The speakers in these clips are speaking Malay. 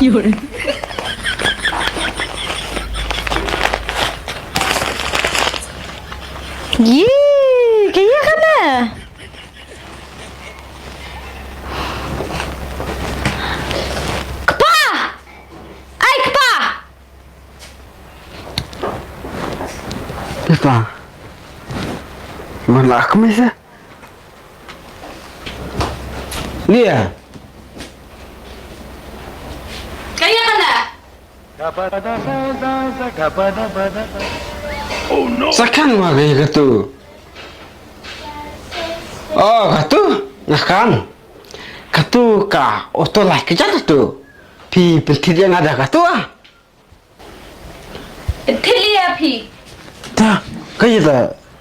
有人。Ye, kaya ka na. Kapa! Ay, kapa! Kapa? Malak mo siya? Lia? Kaya ka na. Sakan mo kaya ka to? Oh, ka to? Nakan? Ka to ka? Oto lah kejat to? Pi pentit yang ada ka to ah? Tilia pi. Ta, kaya ta?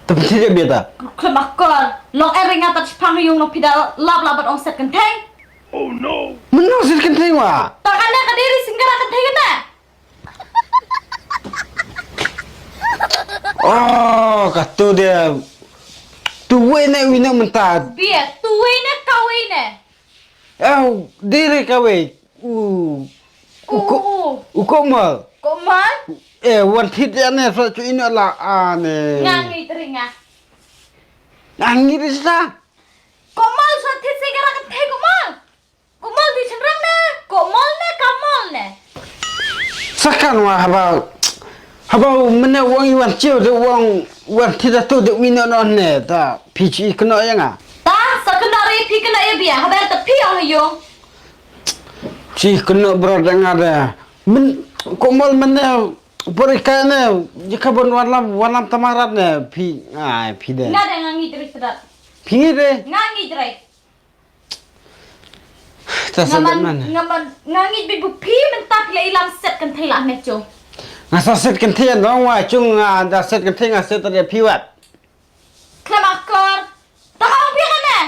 Ta pentit yang biasa? Kemakon. Long ering atat pang yung no pida lab-labat ong set kenteng. Menang sih kenting wah? Takana ka diri singgara kenteng na. Oh, ka to dia. Tuwe na wina mentad. Biar tuway na kaway na. Oh, diri kawe. Uko mal. Kuman? Wan tit ya ne sa chu ina la ane. Ngangi teringa. Angin sa. Komal sa tit singgara kenteng komal. Komal di senrang na. Komal na kamal na. Sakan wah haba mana wang iwan ciu de wang tidak tu de wina non ne ta pici kena yang ah. Ta sa kena ri pi kena ya biar habar ta pi ang yung. Si kena beradang ada. Men komal mana berikan ne jika bon walam tamarat ne pi pi de. Ngada ngangi teri sedat. Pi de. Ngangi teri. Ta sadat mana. Ngaman ngangi bibu pi mentap la ilam set kan thai la mecho. Ngasa set kan tian dong wah cung da set kan tian set ada pi wat. Klemakor. Ta kau pi kana.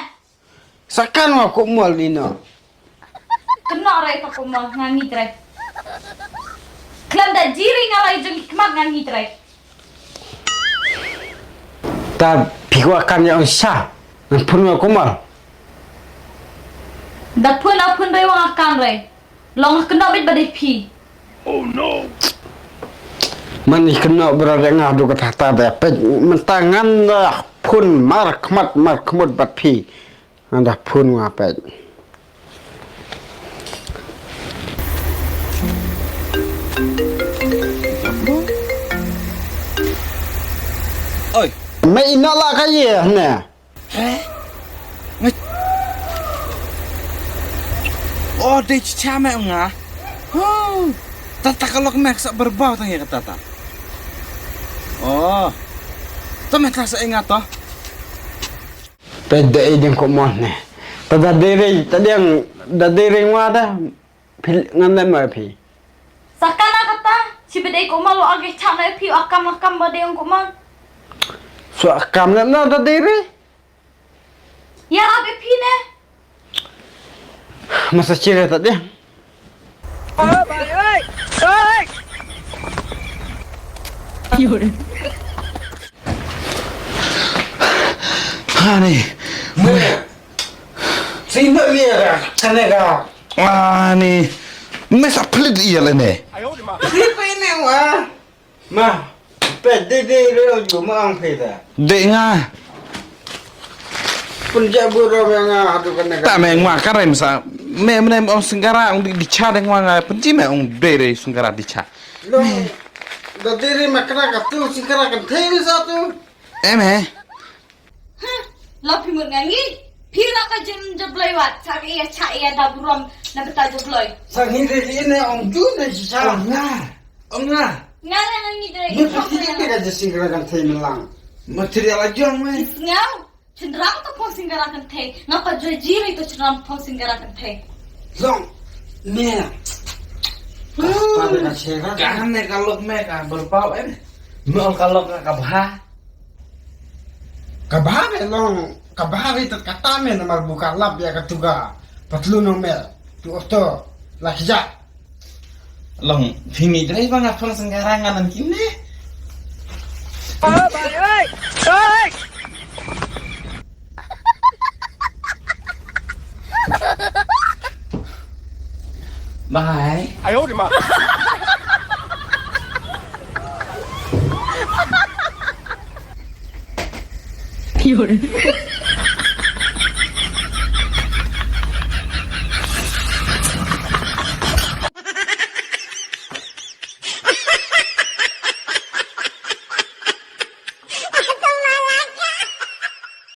Sakan wah komal dino. Kena rai ta komal ngangi teri. Klam da jiri ngalai jeng hikmat ngangi teri. Ta pi kan yang sah. Nan pun komal. Da pun apun rai wang akan rai. Long kena bit badai pi. Man kena berada ngadu ke tata dapat mentangan dah pun markmat bat pi anda pun ngapet. Oi, Mai inala kaya ne. oh dia cicame nga. Oh, tata kalau mek sak berbau tanya kata tata. Oh, tu mek rasa ingat toh. Peda ejeng kok mah ne. Tada dere tadi yang da dere ngada pil nganda mai pi. Sakana kata si bedai komal lo age chana pi akam badai ang komal. So akam na da dere. Ya age pi ne. Masa cire tadi. Hani, Sino dia kana ka. ni, mesa pelit iya le ne. Siapa ini wah? Ma, peda dere ju ma ang peda. Dek nga, Penjabu yang adu kana. tak meng wa karai masa, me on senggara on dica deng wa nga penci me on dere senggara dica. Lo da dere makna ka tu sikara kan thai satu. Lapi mun ngangi. Pira ka jem jablay wat. Saki ya cha ya da buram na beta jablay. Sang hindi ini ang jun na siya. Nga, Ngala ngangi dere. Ni pasti ka je sikara kan thai melang. material aja me. Ngaw. Cenderang to pong singgara kan thai. Ngapa jiri to cenderang pong singgara kan thai. Long ne. Pada ka chera. Kan ne kalau me ka berbau Mau kalau kabah. Kabah long kabah itu kata me nama buka lab ya katuga. Patlu no me. Tu oto lahja. Long pingi dre bang apa senggarangan nan kine. Bye. 哎呦我的妈！ 有人。